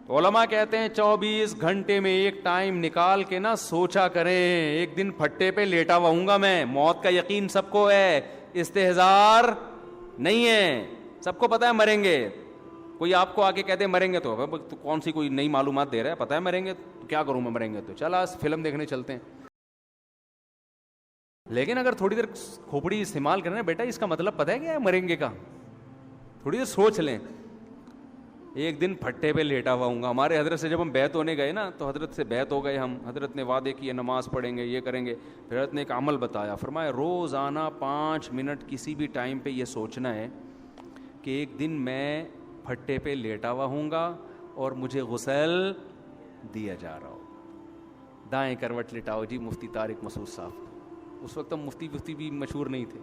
علماء کہتے ہیں 24 گھنٹے میں ایک ٹائم نکال کے نا سوچا کریں, ایک دن پھٹے پہ لیٹا ہوا ہوں گا میں, موت کا یقین سب کو ہے, استہزار نہیں ہے, سب کو پتا ہے مریں گے. کوئی آپ کو آگے کہتے مریں گے تو کون سی کوئی نئی معلومات دے رہا ہے, پتا ہے مریں گے تو کیا کروں میں, مریں گے تو چل آج فلم دیکھنے چلتے ہیں. لیکن اگر تھوڑی دیر کھوپڑی استعمال کرنا بیٹا, اس کا مطلب پتہ ہے کیا ہے مریں گے کا, تھوڑی دیر سوچ لیں. ایک دن پھٹے پہ لیٹا ہوا ہوں گا. ہمارے حضرت سے جب ہم بیعت ہونے گئے نا, تو حضرت سے بیعت ہو گئے ہم, حضرت نے وعدے کیے نماز پڑھیں گے, یہ کریں گے. پھر حضرت نے ایک عمل بتایا, فرمایا روزانہ 5 منٹ کسی بھی ٹائم پہ یہ سوچنا ہے کہ ایک دن میں پھٹے پہ لیٹا ہوا ہوں گا اور مجھے غسل دیا جا رہا ہو. دائیں کروٹ لٹاؤ جی, مفتی طارق مسعود صاحب. اس وقت ہم مفتی بھی مشہور نہیں تھے.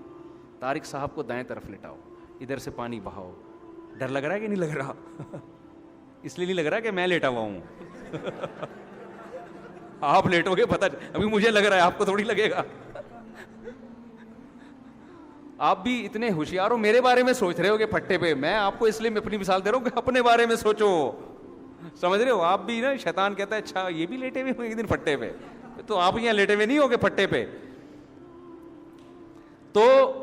طارق صاحب کو دائیں طرف لٹاؤ, ادھر سے پانی بہاؤ. ڈر لگ رہا ہے کہ نہیں لگ رہا؟ اس لیے نہیں لگ رہا کہ میں لیٹا ہوا ہوں. آپ لیٹو گے پتہ, ابھی مجھے لگ رہا ہے, آپ کو تھوڑی لگے گا. آپ بھی اتنے ہوشیار ہو, میرے بارے میں سوچ رہے ہو کہ پھٹے پہ. میں آپ کو اس لیے میں اپنی مثال دے رہا ہوں کہ اپنے بارے میں سوچو, سمجھ رہے ہو. آپ بھی نا, شیطان کہتا ہے اچھا یہ بھی لیٹے ہوئے ہوں ایک دن پھٹے پہ, تو آپ یہاں لیٹے ہوئے نہیں ہو گے پھٹے پہ. تو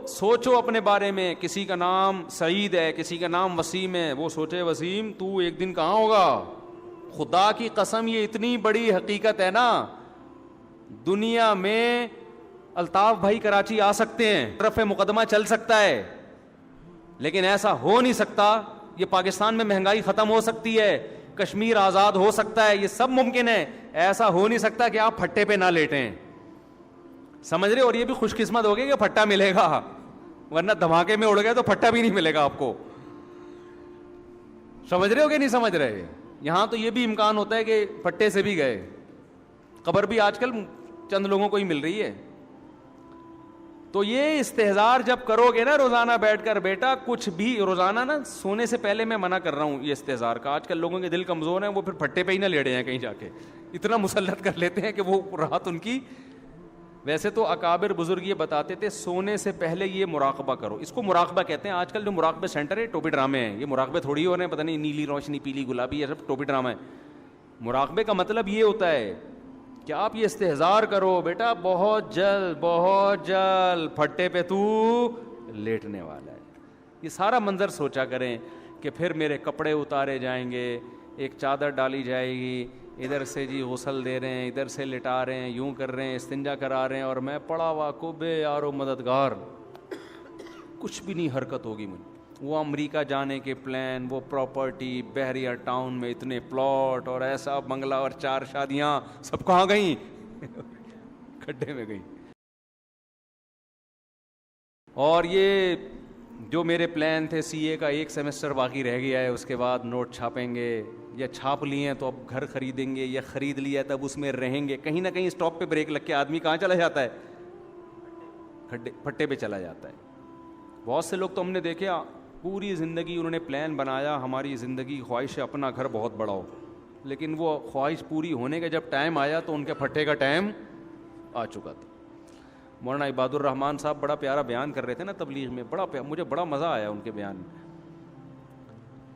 سوچو اپنے بارے میں. کسی کا نام سعید ہے, کسی کا نام وسیم ہے, وہ سوچے وسیم تو ایک دن کہاں ہوگا. خدا کی قسم یہ اتنی بڑی حقیقت ہے نا, دنیا میں الطاف بھائی کراچی آ سکتے ہیں, رفع مقدمہ چل سکتا ہے, لیکن ایسا ہو نہیں سکتا. یہ پاکستان میں مہنگائی ختم ہو سکتی ہے, کشمیر آزاد ہو سکتا ہے, یہ سب ممکن ہے. ایسا ہو نہیں سکتا کہ آپ پھٹے پہ نہ لیٹیں, سمجھ رہے. اور یہ بھی خوش قسمت ہوگی کہ پھٹا ملے گا, ورنہ دھماکے میں اڑ گئے تو پھٹا بھی نہیں ملے گا آپ کو. سمجھ رہے ہو کہ نہیں سمجھ رہے. یہاں تو یہ بھی امکان ہوتا ہے کہ پھٹے سے بھی گئے. قبر بھی آج کل چند لوگوں کو ہی مل رہی ہے. تو یہ استحضار جب کرو گے نا روزانہ بیٹھ کر, بیٹا کچھ بھی روزانہ نا سونے سے پہلے میں منع کر رہا ہوں یہ استحضار کا. آج کل لوگوں کے دل کمزور ہیں, وہ پھر پھٹے پہ ہی نہ لیٹے ہیں کہیں جا کے, اتنا مسلط کر لیتے ہیں کہ وہ راحت ان کی. ویسے تو اکابر بزرگ یہ بتاتے تھے سونے سے پہلے یہ مراقبہ کرو. اس کو مراقبہ کہتے ہیں. آج کل جو مراقبہ سینٹر ہے ٹوپی ڈرامے ہیں, یہ مراقبے تھوڑی ہو رہے ہیں, پتہ نہیں نیلی روشنی پیلی گلابی, یہ سب ٹوپی ڈرامہ ہے. مراقبے کا مطلب یہ ہوتا ہے کہ آپ یہ استحضار کرو, بیٹا بہت جلد پھٹے پہ تو لیٹنے والا ہے. یہ سارا منظر سوچا کریں کہ پھر میرے کپڑے اتارے جائیں گے, ایک چادر ڈالی جائے گی, ادھر سے جی غسل دے رہے ہیں, ادھر سے لٹا رہے ہیں, یوں کر رہے ہیں, استنجا کرا رہے ہیں, اور میں پڑا ہوا کو بے یارو مددگار, کچھ بھی نہیں حرکت ہوگی مجھے. وہ امریکہ جانے کے پلان, وہ پراپرٹی, بحریہ ٹاؤن میں اتنے پلاٹ اور ایسا بنگلہ اور 4 شادیاں, سب کہاں گئیں؟ کھڈے میں گئیں. اور یہ جو میرے پلان تھے سی اے کا, 1 سیمسٹر باقی رہ گیا ہے, اس کے بعد نوٹ چھاپیں گے, یا چھاپ لیے ہیں تو اب گھر خریدیں گے, یا خرید لیا ہے تب اس میں رہیں گے. کہیں نہ کہیں اسٹاپ پہ بریک لگ کے آدمی کہاں چلا جاتا ہے؟ پھٹے پہ چلا جاتا ہے. بہت سے لوگ تو ہم نے دیکھے پوری زندگی انہوں نے پلان بنایا, ہماری زندگی خواہش ہے اپنا گھر بہت بڑا ہو, لیکن وہ خواہش پوری ہونے کا جب ٹائم آیا تو ان کے پھٹے کا ٹائم آ چکا تھا. مولانا عباد الرحمان صاحب بڑا پیارا بیان کر رہے تھے نا تبلیغ میں, مجھے بڑا مزہ آیا ان کے بیان میں.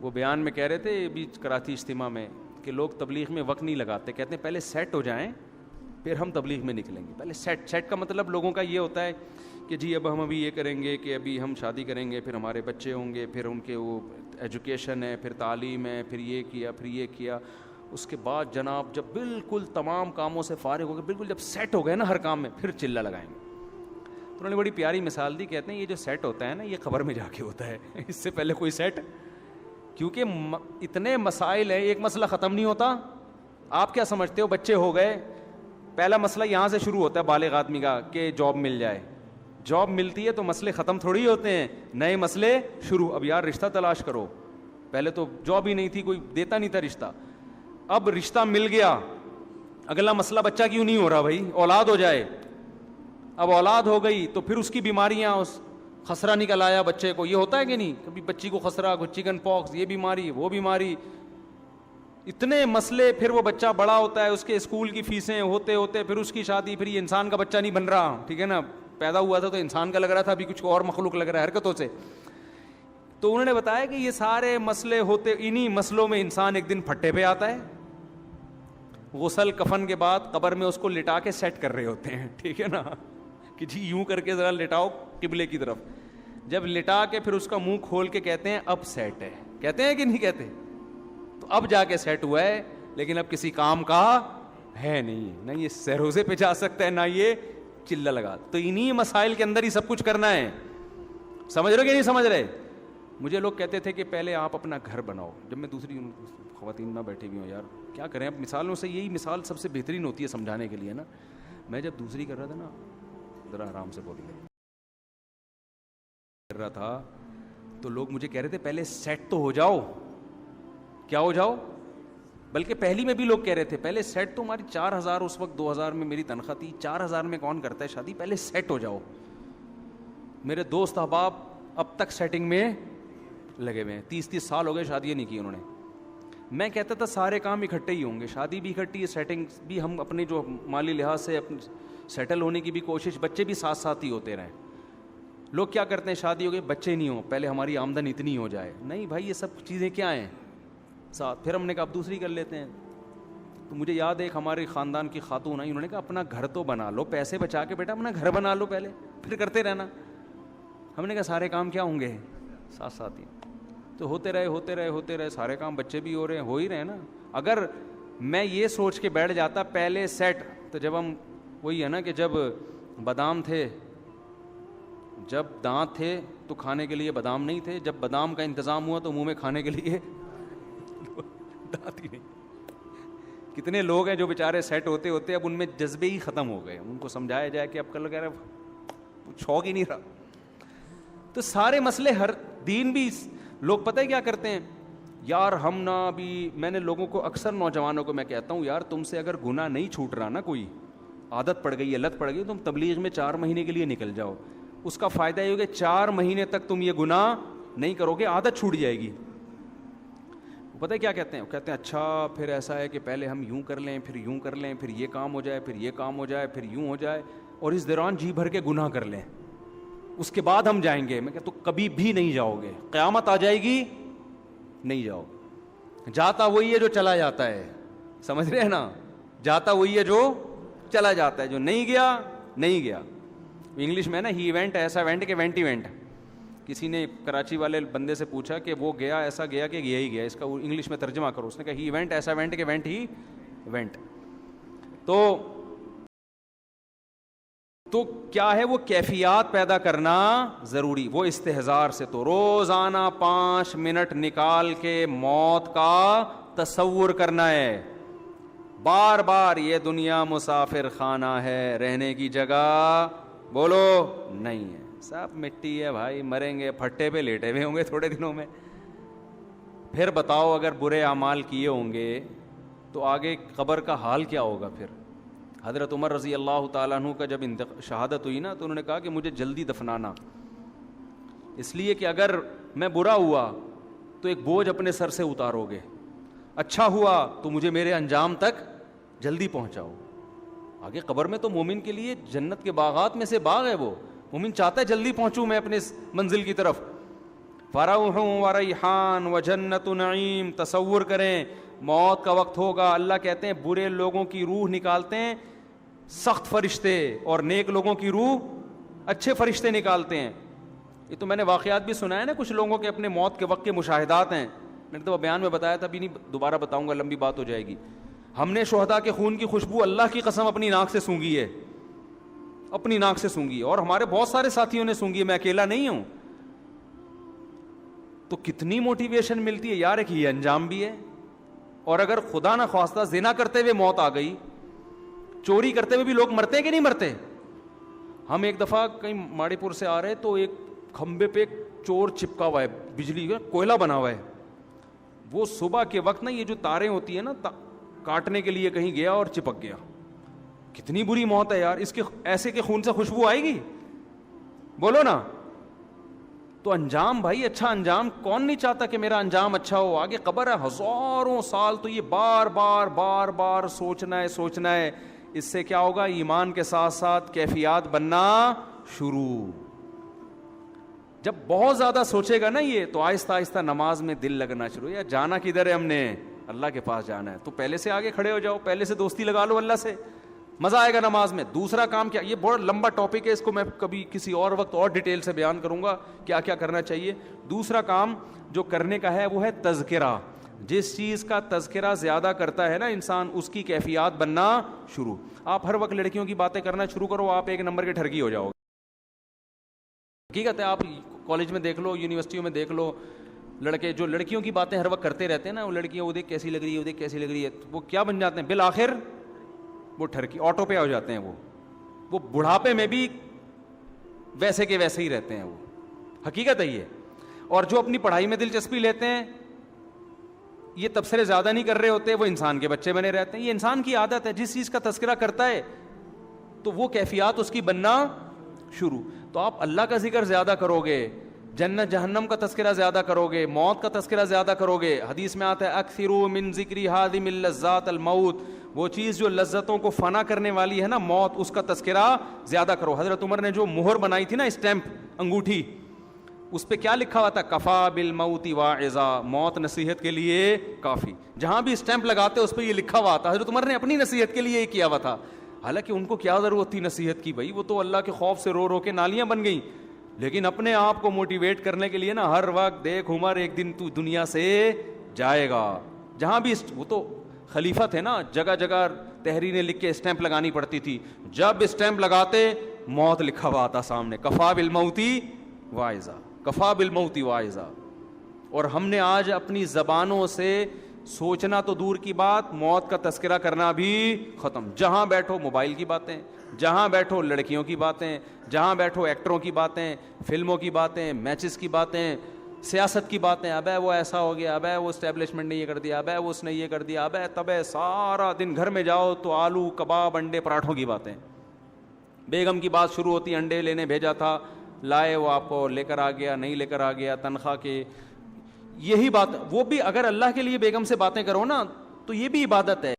وہ بیان میں کہہ رہے تھے ابھی کراچی اجتماع میں کہ لوگ تبلیغ میں وقت نہیں لگاتے, کہتے ہیں پہلے سیٹ ہو جائیں پھر ہم تبلیغ میں نکلیں گے. پہلے سیٹ کا مطلب لوگوں کا یہ ہوتا ہے کہ جی اب ہم ابھی یہ کریں گے, کہ ابھی ہم شادی کریں گے, پھر ہمارے بچے ہوں گے, پھر ان کے وہ ایجوکیشن ہے, پھر تعلیم ہے, پھر یہ کیا, پھر یہ کیا. اس کے بعد جناب جب بالکل تمام کاموں سے فارغ ہو گئے, بالکل جب سیٹ ہو گئے نا ہر کام میں, پھر چلہ لگائیں گے. تو انہوں نے بڑی پیاری مثال دی, کہتے ہیں یہ جو سیٹ ہوتا ہے نا یہ قبر میں جا کے ہوتا ہے, اس سے پہلے کوئی سیٹ, کیونکہ اتنے مسائل ہیں, ایک مسئلہ ختم نہیں ہوتا. آپ کیا سمجھتے ہو, بچے ہو گئے, پہلا مسئلہ یہاں سے شروع ہوتا ہے بالغ آدمی کا کہ جاب مل جائے. جاب ملتی ہے تو مسئلے ختم تھوڑی ہوتے ہیں, نئے مسئلے شروع. اب یار رشتہ تلاش کرو, پہلے تو جاب ہی نہیں تھی, کوئی دیتا نہیں تھا رشتہ, اب رشتہ مل گیا, اگلا مسئلہ بچہ کیوں نہیں ہو رہا بھائی, اولاد ہو جائے. اب اولاد ہو گئی تو پھر اس کی بیماریاں, اس خسرہ نکل آیا بچے کو, یہ ہوتا ہے کہ نہیں, کبھی بچی کو خسرہ, کوئی چکن پاکس, یہ بیماری وہ بیماری, اتنے مسئلے. پھر وہ بچہ بڑا ہوتا ہے, اس کے اسکول کی فیسیں ہوتے ہوتے پھر اس کی شادی, پھر یہ انسان کا بچہ نہیں بن رہا, ٹھیک ہے نا, پیدا ہوا تھا تو انسان کا لگ رہا تھا, ابھی کچھ اور مخلوق لگ رہا ہے حرکتوں سے. تو انہوں نے بتایا کہ یہ سارے مسئلے ہوتے, انہی مسئلوں میں انسان ایک دن پھٹے پہ آتا ہے, غسل کفن کے بعد قبر میں اس کو لٹا کے سیٹ کر رہے ہوتے ہیں, ٹھیک ہے نا, کہ جی یوں کر کے ذرا لٹاؤ قبلے کی طرف, جب لٹا کے پھر اس کا منہ کھول کے کہتے ہیں اب سیٹ ہے, کہتے ہیں کہ نہیں کہتے, تو اب جا کے سیٹ ہوا ہے, لیکن اب کسی کام کا ہے نہیں, نہ یہ سہروزے پہ جا سکتا ہے, نہ یہ چلہ لگا. تو انہی مسائل کے اندر ہی سب کچھ کرنا ہے. سمجھ رہے کہ نہیں سمجھ رہے؟ مجھے لوگ کہتے تھے کہ پہلے آپ اپنا گھر بناؤ, جب میں دوسری خواتین نہ بیٹھی ہوئی ہوں, یار کیا کریں, اب مثالوں سے یہی مثال سب سے بہترین ہوتی ہے سمجھانے کے لیے نا. میں جب دوسری کر رہا تھا نا, ذرا آرام سے بولیے, کر رہا تھا تو لوگ مجھے کہہ رہے تھے پہلے سیٹ تو ہو جاؤ. کیا ہو جاؤ؟ بلکہ پہلی میں بھی لوگ کہہ رہے تھے پہلے سیٹ تو, ہماری 4,000 اس وقت 2,000 میں میری تنخواہ تھی, 4,000 میں کون کرتا ہے شادی, پہلے سیٹ ہو جاؤ. میرے دوست احباب اب تک سیٹنگ میں لگے ہوئے ہیں, 30 سال ہو گئے شادیاں نہیں کی انہوں نے. میں کہتا تھا سارے کام اکٹھے ہی ہوں گے, شادی بھی اکٹھی ہے, سیٹنگ بھی, ہم اپنے جو مالی لحاظ سے سیٹل ہونے کی بھی کوشش, بچے بھی ساتھ ساتھ ہی ہوتے رہیں. لوگ کیا کرتے ہیں, شادی ہو گئی بچے نہیں ہوں, پہلے ہماری آمدن اتنی ہو جائے. نہیں بھائی, یہ سب چیزیں کیا ہیں ساتھ, پھر ہم نے کہا اب دوسری کر لیتے ہیں. تو مجھے یاد ہے ایک ہمارے خاندان کی خاتون آئی, انہوں نے کہا اپنا گھر تو بنا لو, پیسے بچا کے بیٹا اپنا گھر بنا لو پہلے, پھر کرتے رہنا. ہم نے کہا سارے کام کیا ہوں گے ساتھ ساتھ ہی, تو ہوتے رہے سارے کام, بچے بھی ہو رہے ہیں, ہو ہی رہے ہیں نا. اگر میں یہ سوچ کے بیٹھ جاتا پہلے سیٹ, تو جب ہم, وہی ہے نا کہ جب بادام تھے, جب دانت تھے تو کھانے کے لیے بادام نہیں تھے, جب بادام کا انتظام ہوا تو منہ میں کھانے کے لیے دانت ہی نہیں. کتنے لوگ ہیں جو بیچارے سیٹ ہوتے ہوتے اب ان میں جذبے ہی ختم ہو گئے, ان کو سمجھایا جائے کہ اب کل کہہ رہے شوق ہی نہیں رہا. تو سارے مسئلے, ہر دین بھی لوگ پتہ ہے کیا کرتے ہیں, یار ہم نہ بھی, میں نے لوگوں کو اکثر نوجوانوں کو میں کہتا ہوں, یار تم سے اگر گناہ نہیں چھوٹ رہا نا, کوئی عادت پڑ گئی, لت پڑ گئی, تم تبلیغ میں 4 مہینے کے لیے نکل جاؤ. اس کا فائدہ یہ ہوگا 4 مہینے تک تم یہ گناہ نہیں کرو گے, عادت چھوٹ جائے گی. پتہ ہے کیا کہتے ہیں, کہتے ہیں اچھا پھر ایسا ہے کہ پہلے ہم یوں کر لیں, پھر یوں کر لیں, پھر یہ کام ہو جائے, پھر یہ کام ہو جائے, پھر یوں ہو جائے, اور اس دوران جی بھر کے گناہ کر لیں, اس کے بعد ہم جائیں گے. میں کہتا ہوں کبھی بھی نہیں جاؤ گے, قیامت آ جائے گی نہیں جاؤ. جاتا وہی ہے جو چلا جاتا ہے, سمجھ رہے ہیں نا, جاتا وہی ہے جو چلا جاتا ہے, جو نہیں گیا نہیں گیا. انگلش میں نا ہی ایونٹ ایسا ایونٹ کہ وینٹ ایونٹ. کسی نے کراچی والے بندے سے پوچھا کہ وہ گیا ایسا گیا کہ گیا ہی گیا, اس کا انگلش میں ترجمہ کرو. اس نے کہا ہی ایونٹ ایسا ایونٹ کہ وینٹ ہی وینٹ. تو کیا ہے, وہ کیفیات پیدا کرنا ضروری. وہ استحضار سے, تو روزانہ 5 منٹ نکال کے موت کا تصور کرنا ہے. بار بار یہ دنیا مسافر خانہ ہے, رہنے کی جگہ بولو نہیں ہے, سب مٹی ہے بھائی, مریں گے, پھٹے پہ لیٹے ہوئے ہوں گے تھوڑے دنوں میں. پھر بتاؤ اگر برے اعمال کیے ہوں گے تو آگے قبر کا حال کیا ہوگا. پھر حضرت عمر رضی اللہ تعالیٰ عنہ کا جب شہادت ہوئی نا, تو انہوں نے کہا کہ مجھے جلدی دفنانا, اس لیے کہ اگر میں برا ہوا تو ایک بوجھ اپنے سر سے اتارو گے, اچھا ہوا تو مجھے میرے انجام تک جلدی پہنچاؤ. آگے قبر میں تو مومن کے لیے جنت کے باغات میں سے باغ ہے, وہ مومن چاہتا ہے جلدی پہنچوں میں اپنے منزل کی طرف. فروح و ریحان و جنت نعیم. تصور کریں موت کا وقت ہوگا, اللہ کہتے ہیں برے لوگوں کی روح نکالتے ہیں سخت فرشتے, اور نیک لوگوں کی روح اچھے فرشتے نکالتے ہیں. یہ تو میں نے واقعات بھی سنا ہے نا, کچھ لوگوں کے اپنے موت کے وقت کے مشاہدات ہیں. میں نے تو بیان میں بتایا تھا, ابھی نہیں دوبارہ بتاؤں گا, لمبی بات ہو جائے گی. ہم نے شہداء کے خون کی خوشبو اللہ کی قسم اپنی ناک سے سونگھی ہے, اپنی ناک سے سونگھی, اور ہمارے بہت سارے ساتھیوں نے سونگھی ہے, میں اکیلا نہیں ہوں. تو کتنی موٹیویشن ملتی ہے یار, ایک یہ انجام بھی ہے. اور اگر خدا نہ خواستہ زنا کرتے ہوئے موت آ گئی, چوری کرتے ہوئے بھی لوگ مرتے کہ نہیں مرتے. ہم ایک دفعہ کہیں ماڑی پور سے آ رہے تو ایک کھمبے پہ ایک چور چپکا ہوا ہے, بجلی کا کوئلہ بنا ہوا ہے. وہ صبح کے وقت نا یہ جو تاریں ہوتی ہیں نا کاٹنے کے لیے کہیں گیا اور چپک گیا. کتنی بری موت ہے یار, اس کے ایسے کے خون سے خوشبو آئے گی, بولو نا. تو انجام بھائی, اچھا انجام کون نہیں چاہتا کہ میرا انجام اچھا ہو. آگے قبر ہے, ہزاروں سال, تو یہ بار بار بار بار سوچنا ہے. اس سے کیا ہوگا, ایمان کے ساتھ ساتھ کیفیات بننا شروع. جب بہت زیادہ سوچے گا نا یہ, تو آہستہ آہستہ نماز میں دل لگنا شروع. یا جانا کدھر ہے ہم نے, اللہ کے پاس جانا ہے, تو پہلے سے آگے کھڑے ہو جاؤ, پہلے سے دوستی لگا لو اللہ سے, مزہ آئے گا نماز میں. دوسرا کام کیا, یہ بہت لمبا ٹاپک ہے, اس کو میں کبھی کسی اور وقت اور ڈیٹیل سے بیان کروں گا کیا کیا کرنا چاہیے. دوسرا کام جو کرنے کا ہے وہ ہے تذکرہ. جس چیز کا تذکرہ زیادہ کرتا ہے نا انسان, اس کی کیفیات بننا شروع. آپ ہر وقت لڑکیوں کی باتیں کرنا شروع کرو, آپ ایک نمبر کے ٹھرکی ہو جاؤ گے. حقیقت ہے, آپ کالج میں دیکھ لو, یونیورسٹیوں میں دیکھ لو, لڑکے جو لڑکیوں کی باتیں ہر وقت کرتے رہتے ہیں نا, وہ لڑکیاں وہ دیکھ کیسی لگ رہی ہے, وہ دیکھ کیسی لگ رہی ہے, وہ کیا بن جاتے ہیں بالآخر, وہ ٹھرکی آٹو پہ ہو جاتے ہیں. وہ بڑھاپے میں بھی ویسے کے ویسے ہی رہتے ہیں. وہ حقیقت ہے یہ. اور جو اپنی پڑھائی میں دلچسپی لیتے ہیں, یہ تبصرے زیادہ نہیں کر رہے ہوتے, وہ انسان کے بچے بنے رہتے ہیں. یہ انسان کی عادت ہے, جس چیز کا تذکرہ کرتا ہے تو وہ کیفیات اس کی بننا شروع. تو آپ اللہ کا ذکر زیادہ کرو گے, جنت جہنم کا تذکرہ زیادہ کرو گے, موت کا تذکرہ زیادہ کرو گے. حدیث میں آتا ہے اکثروا من ذکری ہادم اللذات الموت, وہ چیز جو لذتوں کو فنا کرنے والی ہے نا, موت, اس کا تذکرہ زیادہ کرو. حضرت عمر نے جو مہر بنائی تھی نا, اسٹیمپ, انگوٹھی, اس پہ کیا لکھا ہوا تھا, کفا بالموت واعظا, موت نصیحت کے لیے کافی. جہاں بھی اسٹیمپ لگاتے اس پہ یہ لکھا ہوا تھا. حضرت عمر نے اپنی نصیحت کے لیے یہ کیا ہوا تھا. حالانکہ ان کو کیا ضرورت تھی نصیحت کی, بھائی وہ تو اللہ کے خوف سے رو رو کے نالیاں بن گئیں. لیکن اپنے آپ کو موٹیویٹ کرنے کے لیے نا, ہر وقت دیکھ عمر ایک دن تو دنیا سے جائے گا. جہاں بھی وہ تو خلیفہ تھے نا, جگہ جگہ تحریریں لکھ کے اسٹیمپ لگانی پڑتی تھی. جب اسٹیمپ لگاتے موت لکھا ہوا تھا سامنے, کفا بالموتی واعظا, کفا بالموتی واعظا. اور ہم نے آج اپنی زبانوں سے سوچنا تو دور کی بات, موت کا تذکرہ کرنا بھی ختم. جہاں بیٹھو موبائل کی باتیں, جہاں بیٹھو لڑکیوں کی باتیں, جہاں بیٹھو ایکٹروں کی باتیں, فلموں کی باتیں, میچز کی باتیں, سیاست کی باتیں. ابے وہ ایسا ہو گیا, ابے وہ اسٹیبلشمنٹ نے یہ کر دیا, ابے وہ اس نے یہ کر دیا, ابے تبے. سارا دن گھر میں جاؤ تو آلو کباب انڈے پراٹھوں کی باتیں. بیگم کی بات شروع ہوتی, انڈے لینے بھیجا تھا, لائے, وہ آپ کو لے کر آ گیا, نہیں لے کر آ گیا, تنخواہ کے, یہی بات. وہ بھی اگر اللہ کے لیے بیگم سے باتیں کرو نا, تو یہ بھی عبادت ہے.